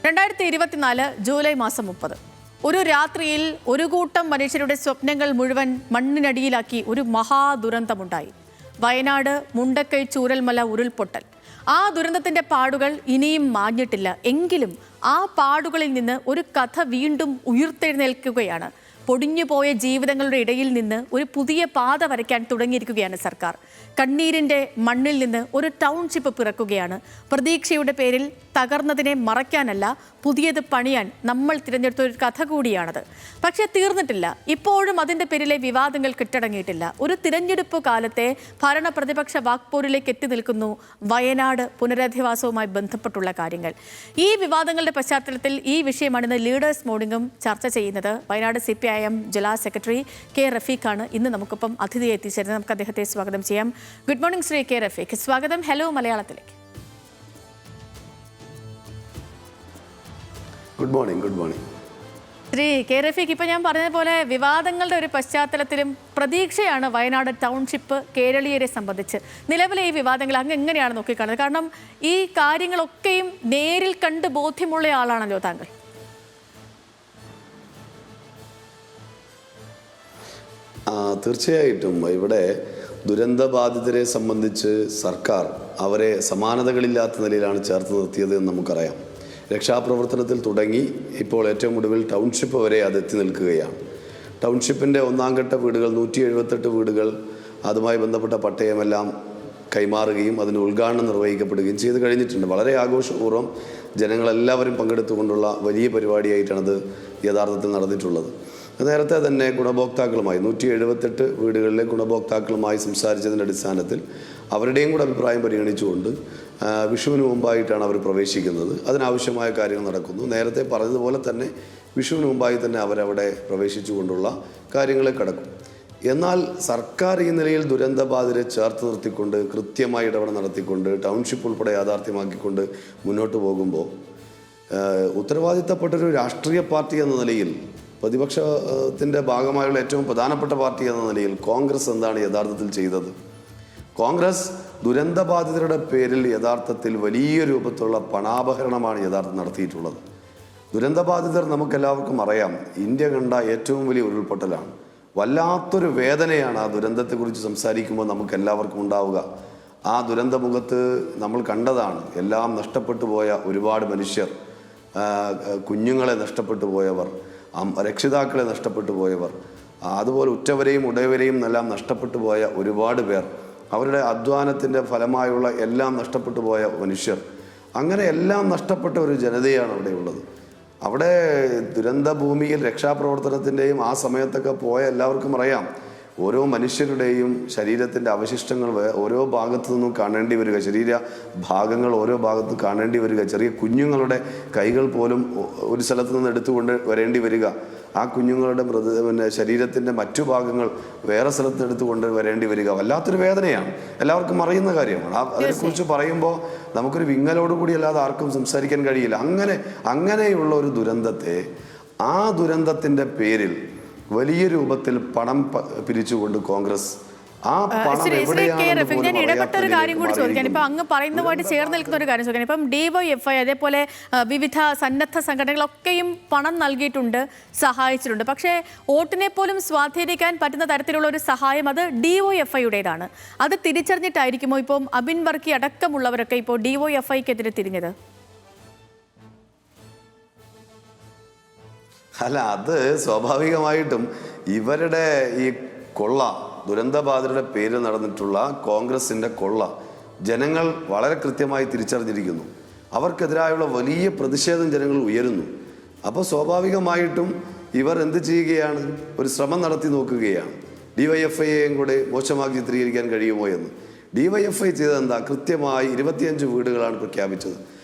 2024 July മാസം 30 ഒരു രാത്രിയിൽ ഒരു കൂട്ടം മനുഷ്യരുടെ സ്വപ്നങ്ങൾ മുഴുവൻ മണ്ണിനടിയിലാക്കി ഒരു മഹാദുരന്തമുണ്ടായി. വയനാട് മുണ്ടക്കൈ ചൂരൽമല ഉരുൾപൊട്ടൽ. ആ ദുരന്തത്തിന്റെ പാടുകൾ ഇനിയും മാഞ്ഞിട്ടില്ല. എങ്കിലും ആ പാടുകളിൽ നിന്ന് ഒരു കഥ വീണ്ടും ഉയർത്തെഴുന്നേൽക്കുകയാണ്. പൊടിഞ്ഞുപോയ ജീവിതങ്ങളുടെ ഇടയിൽ നിന്ന് ഒരു പുതിയ പാത വരയ്ക്കാൻ തുടങ്ങിയിരിക്കുകയാണ് സർക്കാർ. കണ്ണീരിൻ്റെ മണ്ണിൽ നിന്ന് ഒരു ടൗൺഷിപ്പ് പിറക്കുകയാണ്. പ്രതീക്ഷയുടെ പേരിൽ തകർന്നതിനെ മറയ്ക്കാനല്ല, പുതിയത് പണിയാൻ നമ്മൾ തിരഞ്ഞെടുത്ത ഒരു കഥ കൂടിയാണത്. പക്ഷേ തീർന്നിട്ടില്ല. ഇപ്പോഴും അതിൻ്റെ പേരിലെ വിവാദങ്ങൾ കെട്ടടങ്ങിയിട്ടില്ല. ഒരു തിരഞ്ഞെടുപ്പ് കാലത്തെ ഭരണ പ്രതിപക്ഷ വാക്പോരിലേക്ക് എത്തി നിൽക്കുന്നു വയനാട് പുനരധിവാസവുമായി ബന്ധപ്പെട്ടുള്ള കാര്യങ്ങൾ. ഈ വിവാദങ്ങളുടെ പശ്ചാത്തലത്തിൽ ഈ വിഷയമാണ് ഇന്ന് ലീഡേഴ്സ് മോർണിംഗും ചർച്ച ചെയ്യുന്നത്. വയനാട് CPIM ജില്ലാ സെക്രട്ടറി K. റഫീഖാണ് ഇന്ന് നമുക്കൊപ്പം അതിഥിയെ എത്തിച്ചേരുന്നത്. നമുക്ക് അദ്ദേഹത്തെ സ്വാഗതം ചെയ്യാം. Good morning Shri K. Rafeeq. സ്വാഗതം. ഹലോ മലയാളത്തിലേക്ക്. Good morning. Good morning Shri K. Rafeeq, ഇപ്പം ഞാൻ പറഞ്ഞതുപോലെ വിവാദങ്ങളുടെ ഒരു പശ്ചാത്തലത്തിലും പ്രതീക്ഷയാണ് വയനാട് ടൗൺഷിപ്പ് കേരളീയരെ സംബന്ധിച്ച്. നിലവിലെ ഈ വിവാദങ്ങൾ അങ്ങ് എങ്ങനെയാണ് നോക്കിക്കാണുന്നത്? കാരണം ഈ കാര്യങ്ങളൊക്കെയും നേരിൽ കണ്ട് ബോധ്യമുള്ള ആളാണല്ലോ താങ്കൾ. തീർച്ചയായിട്ടും ഇവിടെ ദുരന്തബാധിതരെ സംബന്ധിച്ച് സർക്കാർ അവരെ സമാനതകളില്ലാത്ത നിലയിലാണ് ചേർത്ത് നിർത്തിയത് എന്ന് നമുക്കറിയാം. രക്ഷാപ്രവർത്തനത്തിൽ തുടങ്ങി ഇപ്പോൾ ഏറ്റവും ഒടുവിൽ ടൗൺഷിപ്പ് വരെ അത് എത്തി നിൽക്കുകയാണ്. ടൗൺഷിപ്പിൻ്റെ ഒന്നാം ഘട്ട വീടുകൾ 178 വീടുകൾ, അതുമായി ബന്ധപ്പെട്ട പട്ടയമെല്ലാം കൈമാറുകയും അതിന് ഉദ്ഘാടനം നിർവഹിക്കപ്പെടുകയും ചെയ്ത് കഴിഞ്ഞിട്ടുണ്ട്. വളരെ ആഘോഷപൂർവ്വം ജനങ്ങളെല്ലാവരും പങ്കെടുത്തുകൊണ്ടുള്ള വലിയ പരിപാടിയായിട്ടാണത് യഥാർത്ഥത്തിൽ നടന്നിട്ടുള്ളത്. നേരത്തെ തന്നെ ഗുണഭോക്താക്കളുമായി 178 വീടുകളിലെ ഗുണഭോക്താക്കളുമായി സംസാരിച്ചതിൻ്റെ അടിസ്ഥാനത്തിൽ അവരുടെയും കൂടെ അഭിപ്രായം പരിഗണിച്ചുകൊണ്ട് വിഷുവിന് മുമ്പായിട്ടാണ് അവർ പ്രവേശിക്കുന്നത്. അതിനാവശ്യമായ കാര്യങ്ങൾ നടക്കുന്നു. നേരത്തെ പറഞ്ഞതുപോലെ തന്നെ വിഷുവിന് മുമ്പായി തന്നെ അവരവിടെ പ്രവേശിച്ചുകൊണ്ടുള്ള കാര്യങ്ങളെ കടക്കും. എന്നാൽ സർക്കാർ ഈ നിലയിൽ ദുരന്തബാധിതരെ ചേർത്ത് നിർത്തിക്കൊണ്ട് കൃത്യമായി ഇടപെടൽ നടത്തിക്കൊണ്ട് ടൗൺഷിപ്പ് ഉൾപ്പെടെ യാഥാർത്ഥ്യമാക്കിക്കൊണ്ട് മുന്നോട്ട് പോകുമ്പോൾ ഉത്തരവാദിത്തപ്പെട്ടൊരു രാഷ്ട്രീയ പാർട്ടി എന്ന നിലയിൽ, പ്രതിപക്ഷത്തിൻ്റെ ഭാഗമായുള്ള ഏറ്റവും പ്രധാനപ്പെട്ട പാർട്ടി എന്ന നിലയിൽ കോൺഗ്രസ് എന്താണ് യഥാർത്ഥത്തിൽ ചെയ്തത്? കോൺഗ്രസ് ദുരന്തബാധിതരുടെ പേരിൽ യഥാർത്ഥത്തിൽ വലിയ രൂപത്തിലുള്ള പണാപഹരണമാണ് യഥാർത്ഥം നടത്തിയിട്ടുള്ളത്. ദുരന്തബാധിതർ നമുക്കെല്ലാവർക്കും അറിയാം, ഇന്ത്യ കണ്ട ഏറ്റവും വലിയ ഉരുൾപൊട്ടലാണ്. വല്ലാത്തൊരു വേദനയാണ് ആ ദുരന്തത്തെക്കുറിച്ച് സംസാരിക്കുമ്പോൾ നമുക്കെല്ലാവർക്കും ഉണ്ടാവുക. ആ ദുരന്തമുഖത്ത് നമ്മൾ കണ്ടതാണ് എല്ലാം നഷ്ടപ്പെട്ടു പോയ ഒരുപാട് മനുഷ്യർ, കുഞ്ഞുങ്ങളെ നഷ്ടപ്പെട്ടു പോയവർ, രക്ഷിതാക്കളെ നഷ്ടപ്പെട്ടു പോയവർ, അതുപോലെ ഉറ്റവരെയും ഉടയവരെയും എല്ലാം നഷ്ടപ്പെട്ടു പോയ ഒരുപാട് പേർ, അവരുടെ അധ്വാനത്തിൻ്റെ ഫലമായുള്ള എല്ലാം നഷ്ടപ്പെട്ടു പോയ മനുഷ്യർ, അങ്ങനെ എല്ലാം നഷ്ടപ്പെട്ട ഒരു ജനതയാണ് അവിടെ ഉള്ളത്. അവിടെ ദുരന്തഭൂമിയിൽ രക്ഷാപ്രവർത്തനത്തിൻ്റെയും ആ സമയത്തൊക്കെ പോയ എല്ലാവർക്കും അറിയാം, ഓരോ മനുഷ്യരുടെയും ശരീരത്തിൻ്റെ അവശിഷ്ടങ്ങൾ ഓരോ ഭാഗത്തു നിന്നും കാണേണ്ടി വരിക, ശരീര ഭാഗങ്ങൾ ഓരോ ഭാഗത്ത് കാണേണ്ടി വരിക, ചെറിയ കുഞ്ഞുങ്ങളുടെ കൈകൾ പോലും ഒരു സ്ഥലത്ത് നിന്ന് എടുത്തുകൊണ്ട് വരേണ്ടി വരിക, ആ കുഞ്ഞുങ്ങളുടെ ശരീരത്തിൻ്റെ മറ്റു ഭാഗങ്ങൾ വേറെ സ്ഥലത്ത് എടുത്തുകൊണ്ട് വരേണ്ടി വരിക. വല്ലാത്തൊരു വേദനയാണ്, എല്ലാവർക്കും അറിയുന്ന കാര്യമാണ്. അതിനെക്കുറിച്ച് പറയുമ്പോൾ നമുക്കൊരു വിങ്ങലോടുകൂടി അല്ലാതെ ആർക്കും സംസാരിക്കാൻ കഴിയില്ല. അങ്ങനെയുള്ള ഒരു ദുരന്തത്തെ, ആ ദുരന്തത്തിൻ്റെ പേരിൽ വലിയ രൂപത്തിൽ പണം പിരിച്ചുകൊണ്ട് കോൺഗ്രസ് ഞാൻ ഇടപെട്ട ഒരു കാര്യം കൂടി ചോദിക്കാൻ, ഇപ്പൊ അങ്ങ് പറയുന്നതുമായിട്ട് ചേർന്ന് നിൽക്കുന്ന ഒരു കാര്യം ചോദിക്കാൻ, ഇപ്പം DYFI അതേപോലെ വിവിധ സന്നദ്ധ സംഘടനകളൊക്കെയും പണം നൽകിയിട്ടുണ്ട്, സഹായിച്ചിട്ടുണ്ട്. പക്ഷേ വോട്ടിനെ പോലും സ്വാധീനിക്കാൻ പറ്റുന്ന തരത്തിലുള്ള ഒരു സഹായം അത് DYFIയുടേതാണ്. അത് തിരിച്ചറിഞ്ഞിട്ടായിരിക്കുമോ ഇപ്പം അബിൻ വർക്കി അടക്കമുള്ളവരൊക്കെ ഇപ്പോൾ DYFIക്കെതിരെ തിരിഞ്ഞത്? അല്ല, അത് സ്വാഭാവികമായിട്ടും ഇവരുടെ ഈ കൊള്ള, ദുരന്തബാധിതരുടെ പേരിൽ നടന്നിട്ടുള്ള കോൺഗ്രസിൻ്റെ കൊള്ള ജനങ്ങൾ വളരെ കൃത്യമായി തിരിച്ചറിഞ്ഞിരിക്കുന്നു. അവർക്കെതിരായുള്ള വലിയ പ്രതിഷേധം ജനങ്ങൾ ഉയരുന്നു. അപ്പോൾ സ്വാഭാവികമായിട്ടും ഇവർ എന്ത് ചെയ്യുകയാണ്? ഒരു ശ്രമം നടത്തി നോക്കുകയാണ്, DYFIയെയും കൂടെ മോശമാക്കി ചിത്രീകരിക്കാൻ കഴിയുമോ എന്ന്. DYFI ചെയ്തത് എന്താ? കൃത്യമായി 25 വീടുകളാണ് പ്രഖ്യാപിച്ചത്.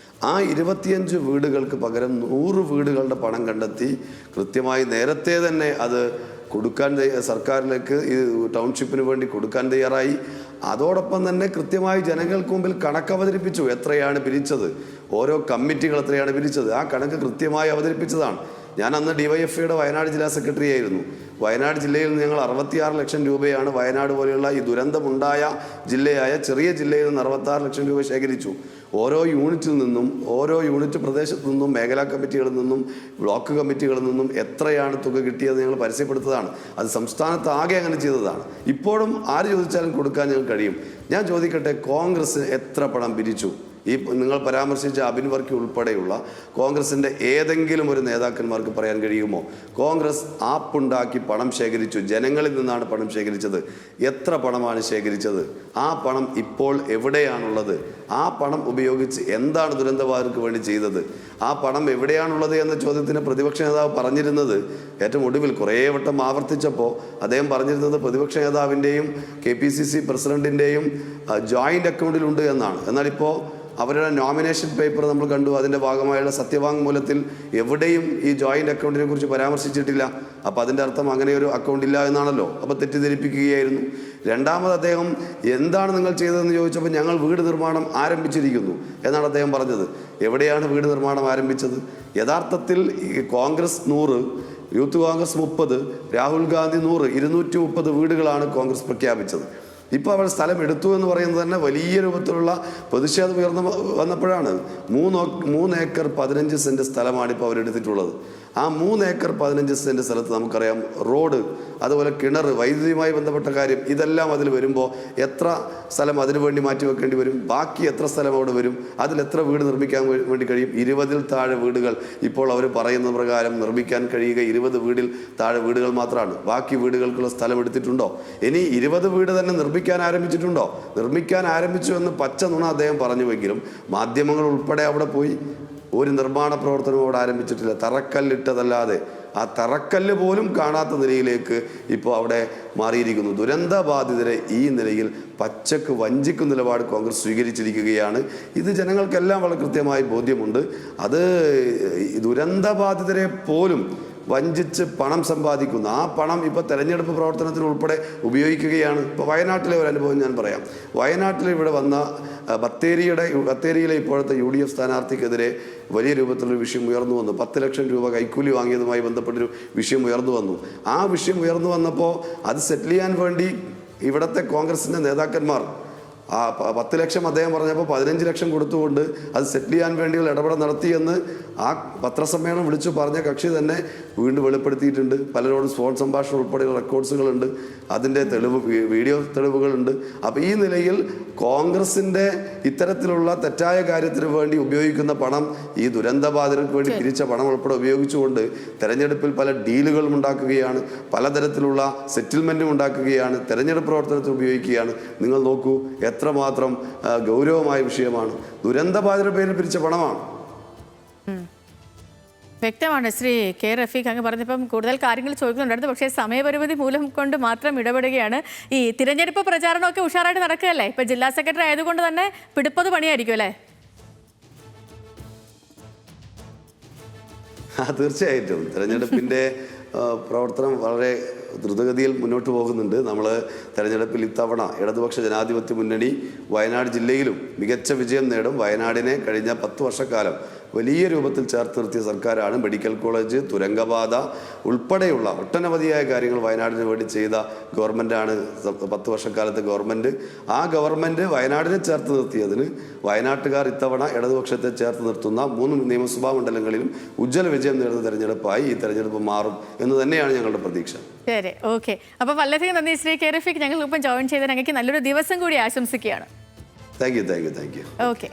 ആ 25 വീടുകൾക്ക് പകരം 100 വീടുകളുടെ പണം കണ്ടെത്തി കൃത്യമായി നേരത്തെ തന്നെ അത് കൊടുക്കാൻ സർക്കാരിലേക്ക് ഈ ടൗൺഷിപ്പിന് വേണ്ടി കൊടുക്കാൻ തയ്യാറായി. അതോടൊപ്പം തന്നെ കൃത്യമായി ജനങ്ങൾക്ക് മുമ്പിൽ കണക്ക് അവതരിപ്പിച്ചു. എത്രയാണ് പിരിച്ചത്, ഓരോ കമ്മിറ്റികൾ എത്രയാണ് പിരിച്ചത്, ആ കണക്ക് കൃത്യമായി അവതരിപ്പിച്ചതാണ്. ഞാൻ അന്ന് ഡിവൈഎഫ്ഐയുടെ വയനാട് ജില്ലാ സെക്രട്ടറി ആയിരുന്നു. വയനാട് ജില്ലയിൽ നിന്ന് ഞങ്ങൾ 66 ലക്ഷം രൂപയാണ് വയനാട് പോലെയുള്ള ഈ ദുരന്തമുണ്ടായ ജില്ലയായ ചെറിയ ജില്ലയിൽ നിന്ന് 66 ലക്ഷം രൂപ ശേഖരിച്ചു. ഓരോ യൂണിറ്റിൽ നിന്നും, ഓരോ യൂണിറ്റ് പ്രദേശത്തു നിന്നും, മേഖലാ കമ്മിറ്റികളിൽ നിന്നും, ബ്ലോക്ക് കമ്മിറ്റികളിൽ നിന്നും എത്രയാണ് തുക കിട്ടിയത് ഞങ്ങൾ പരസ്യപ്പെടുത്തതാണ്. അത് സംസ്ഥാനത്ത് ആകെ അങ്ങനെ ചെയ്തതാണ്. ഇപ്പോഴും ആര് ചോദിച്ചാലും കൊടുക്കാൻ ഞങ്ങൾക്ക് കഴിയും. ഞാൻ ചോദിക്കട്ടെ, കോൺഗ്രസ് എത്ര പണം പിരിച്ചു? ഈ നിങ്ങൾ പരാമർശിച്ച അബിൻ വർക്കി ഉൾപ്പെടെയുള്ള കോൺഗ്രസിൻ്റെ ഏതെങ്കിലും ഒരു നേതാക്കന്മാർക്ക് പറയാൻ കഴിയുമോ? കോൺഗ്രസ് ആപ്പുണ്ടാക്കി പണം ശേഖരിച്ചു, ജനങ്ങളിൽ നിന്നാണ് പണം ശേഖരിച്ചത്. എത്ര പണമാണ് ശേഖരിച്ചത്? ആ പണം ഇപ്പോൾ എവിടെയാണുള്ളത്? ആ പണം ഉപയോഗിച്ച് എന്താണ് ദുരന്തബാധിതർക്ക് വേണ്ടി ചെയ്തത്? ആ പണം എവിടെയാണുള്ളത് എന്ന ചോദ്യത്തിന് പ്രതിപക്ഷ നേതാവ് പറഞ്ഞിരുന്നത്, ഏറ്റവും ഒടുവിൽ കുറേ വട്ടം ആവർത്തിച്ചപ്പോൾ അദ്ദേഹം പറഞ്ഞിരുന്നത് പ്രതിപക്ഷ നേതാവിൻ്റെയും KPCC പ്രസിഡന്റിൻ്റെയും ജോയിൻ്റ് അക്കൗണ്ടിലുണ്ട് എന്നാണ്. എന്നാൽ ഇപ്പോൾ അവരുടെ നോമിനേഷൻ പേപ്പർ നമ്മൾ കണ്ടു. അതിൻ്റെ ഭാഗമായുള്ള സത്യവാങ്മൂലത്തിൽ എവിടെയും ഈ ജോയിൻ്റ് അക്കൗണ്ടിനെ കുറിച്ച് പരാമർശിച്ചിട്ടില്ല. അപ്പോൾ അതിൻ്റെ അർത്ഥം അങ്ങനെ ഒരു അക്കൗണ്ട് ഇല്ല എന്നാണല്ലോ. അപ്പോൾ തെറ്റിദ്ധരിപ്പിക്കുകയായിരുന്നു. രണ്ടാമത് അദ്ദേഹം എന്താണ് നിങ്ങൾ ചെയ്തതെന്ന് ചോദിച്ചപ്പോൾ ഞങ്ങൾ വീട് നിർമ്മാണം ആരംഭിച്ചിരിക്കുന്നു എന്നാണ് അദ്ദേഹം പറഞ്ഞത്. എവിടെയാണ് വീട് നിർമ്മാണം ആരംഭിച്ചത്? യഥാർത്ഥത്തിൽ കോൺഗ്രസ് 100, യൂത്ത് കോൺഗ്രസ് 30, രാഹുൽ ഗാന്ധി 100, 230 വീടുകളാണ് കോൺഗ്രസ് പ്രഖ്യാപിച്ചത്. ഇപ്പോൾ അവർ സ്ഥലം എടുത്തു എന്ന് പറയുന്നത് തന്നെ വലിയ രൂപത്തിലുള്ള പ്രതിഷേധം വന്നപ്പോഴാണ്. 3 ഏക്കർ 15 സെൻറ്റ് സ്ഥലമാണ് ഇപ്പോൾ അവരെടുത്തിട്ടുള്ളത്. ആ 3 ഏക്കർ 15 സെൻറ്റ് സ്ഥലത്ത് നമുക്കറിയാം റോഡ്, അതുപോലെ കിണർ, വൈദ്യുതിയുമായി ബന്ധപ്പെട്ട കാര്യം, ഇതെല്ലാം അതിൽ വരുമ്പോൾ എത്ര സ്ഥലം അതിനു വേണ്ടി മാറ്റിവെക്കേണ്ടി വരും? ബാക്കി എത്ര സ്ഥലം അവിടെ വരും? അതിൽ എത്ര വീട് നിർമ്മിക്കാൻ വേണ്ടി കഴിയും? 20-ൽ താഴെ വീടുകൾ ഇപ്പോൾ അവർ പറയുന്ന പ്രകാരം നിർമ്മിക്കാൻ കഴിയുക 20 വീടിൽ താഴെ വീടുകൾ മാത്രമാണ്. ബാക്കി വീടുകൾക്കുള്ള സ്ഥലം എടുത്തിട്ടുണ്ടോ? ഇനി 20 വീട് തന്നെ നിർമ്മിക്കാൻ ആരംഭിച്ചിട്ടുണ്ടോ? നിർമ്മിക്കാൻ ആരംഭിച്ചു എന്ന് പച്ച നുണ അദ്ദേഹം പറഞ്ഞുവെങ്കിലും മാധ്യമങ്ങൾ ഉൾപ്പെടെ അവിടെ പോയി. ഒരു നിർമ്മാണ പ്രവർത്തനവും അവിടെ ആരംഭിച്ചിട്ടില്ല. തറക്കല്ലിട്ടതല്ലാതെ ആ തറക്കല്ല് പോലും കാണാത്ത നിലയിലേക്ക് ഇപ്പോൾ അവിടെ മാറിയിരിക്കുന്നു. ദുരന്തബാധിതരെ ഈ നിലയിൽ പച്ചക്ക് വഞ്ചിക്കുന്ന നിലപാട് കോൺഗ്രസ് സ്വീകരിച്ചിരിക്കുകയാണ്. ഇത് ജനങ്ങൾക്കെല്ലാം വളരെ കൃത്യമായി ബോധ്യമുണ്ട്. അത് ദുരന്തബാധിതരെ പോലും വഞ്ചിച്ച് പണം സമ്പാദിക്കുന്നു. ആ പണം ഇപ്പോൾ തെരഞ്ഞെടുപ്പ് പ്രവർത്തനത്തിന് ഉൾപ്പെടെ ഉപയോഗിക്കുകയാണ്. ഇപ്പോൾ വയനാട്ടിലെ ഒരു അനുഭവം ഞാൻ പറയാം. വയനാട്ടിൽ ഇവിടെ വന്ന ബത്തേരിയിലെ ഇപ്പോഴത്തെ UDF സ്ഥാനാർത്ഥിക്കെതിരെ വലിയ രൂപത്തിലൊരു വിഷയം ഉയർന്നു വന്നു. 10 ലക്ഷം രൂപ കൈക്കൂലി വാങ്ങിയതുമായി ബന്ധപ്പെട്ടൊരു വിഷയം ഉയർന്നു വന്നു. ആ വിഷയം ഉയർന്നു വന്നപ്പോൾ അത് സെറ്റിൽ ചെയ്യാൻ വേണ്ടി ഇവിടുത്തെ കോൺഗ്രസിൻ്റെ നേതാക്കന്മാർ ആ 10 ലക്ഷം അദ്ദേഹം പറഞ്ഞപ്പോൾ 15 ലക്ഷം കൊടുത്തുകൊണ്ട് അത് സെറ്റിൽ ചെയ്യാൻ വേണ്ടിയുള്ള ഇടപെടൽ നടത്തിയെന്ന് ആ പത്രസമ്മേളനം വിളിച്ചു പറഞ്ഞ കക്ഷി തന്നെ വീണ്ടും വെളിപ്പെടുത്തിയിട്ടുണ്ട്. പലരോടും ഫോൺ സംഭാഷണം ഉൾപ്പെടെയുള്ള റെക്കോർഡ്സുകളുണ്ട്, അതിൻ്റെ വീഡിയോ തെളിവുകളുണ്ട്. അപ്പോൾ ഈ നിലയിൽ കോൺഗ്രസിൻ്റെ ഇത്തരത്തിലുള്ള തെറ്റായ കാര്യത്തിന് വേണ്ടി ഉപയോഗിക്കുന്ന പണം, ഈ ദുരന്തബാധിതർക്ക് വേണ്ടി പിരിച്ച പണം ഉൾപ്പെടെ ഉപയോഗിച്ചുകൊണ്ട് തെരഞ്ഞെടുപ്പിൽ പല ഡീലുകളും ഉണ്ടാക്കുകയാണ്, പലതരത്തിലുള്ള സെറ്റിൽമെൻറ്റും ഉണ്ടാക്കുകയാണ്, തെരഞ്ഞെടുപ്പ് പ്രവർത്തനത്തിൽ ഉപയോഗിക്കുകയാണ്. നിങ്ങൾ നോക്കൂ, എത്രമാത്രം ഗൗരവമായ വിഷയമാണ്. ദുരന്തബാധിതരുടെ പേരിൽ പിരിച്ച പണമാണ്. വ്യക്തമാണ്. ശ്രീ കെ റഫീഖ് അങ്ങ് പറഞ്ഞപ്പം കൂടുതൽ കാര്യങ്ങൾ ചോദിക്കുന്നുണ്ടായിരുന്നു. പക്ഷേ സമയപരിമിതി മൂലം കൊണ്ട് മാത്രം ഇടപെടുകയാണ്. ഈ തിരഞ്ഞെടുപ്പ് പ്രചാരണമൊക്കെ ഉഷാറായിട്ട് നടക്കുകയല്ലേ? ഇപ്പം ജില്ലാ സെക്രട്ടറി ആയതുകൊണ്ട് തന്നെ പിടിപ്പത് പണിയായിരിക്കും അല്ലേ? തീർച്ചയായിട്ടും തെരഞ്ഞെടുപ്പിൻ്റെ പ്രവർത്തനം വളരെ ദ്രുതഗതിയിൽ മുന്നോട്ട് പോകുന്നുണ്ട്. നമ്മൾ തെരഞ്ഞെടുപ്പിൽ ഇത്തവണ ഇടതുപക്ഷ ജനാധിപത്യ മുന്നണി വയനാട് ജില്ലയിലും മികച്ച വിജയം നേടും. വയനാടിനെ കഴിഞ്ഞ 10 വർഷക്കാലം വലിയ രൂപത്തിൽ ചേർത്ത് നിർത്തിയ സർക്കാരാണ്. മെഡിക്കൽ കോളേജ്, തുരങ്കപാത ഉൾപ്പെടെയുള്ള ഒട്ടനവധിയായ കാര്യങ്ങൾ വയനാടിന് വേണ്ടി ചെയ്ത ഗവൺമെൻറ്റാണ് 10 വർഷക്കാലത്തെ ഗവൺമെൻറ്. ആ ഗവൺമെൻറ് വയനാടിനെ ചേർത്ത് നിർത്തിയതിന് വയനാട്ടുകാർ ഇത്തവണ ഇടതുപക്ഷത്തെ ചേർത്ത് നിർത്തുന്ന 3 നിയമസഭാ മണ്ഡലങ്ങളിലും ഉജ്ജ്വല വിജയം നേടുന്ന തെരഞ്ഞെടുപ്പായി ഈ തെരഞ്ഞെടുപ്പ് മാറും എന്ന് തന്നെയാണ് ഞങ്ങളുടെ പ്രതീക്ഷ. ശരി, ഓക്കെ. അപ്പോൾ വളരെയധികം നന്ദി ശ്രീ കെ റഫീഖ്, ഞങ്ങൾക്കൊപ്പം ജോയിൻ ചെയ്ത് ഞങ്ങൾക്ക് നല്ലൊരു ദിവസം കൂടി ആശംസിക്കുകയാണ്. Thank you. ഓക്കെ.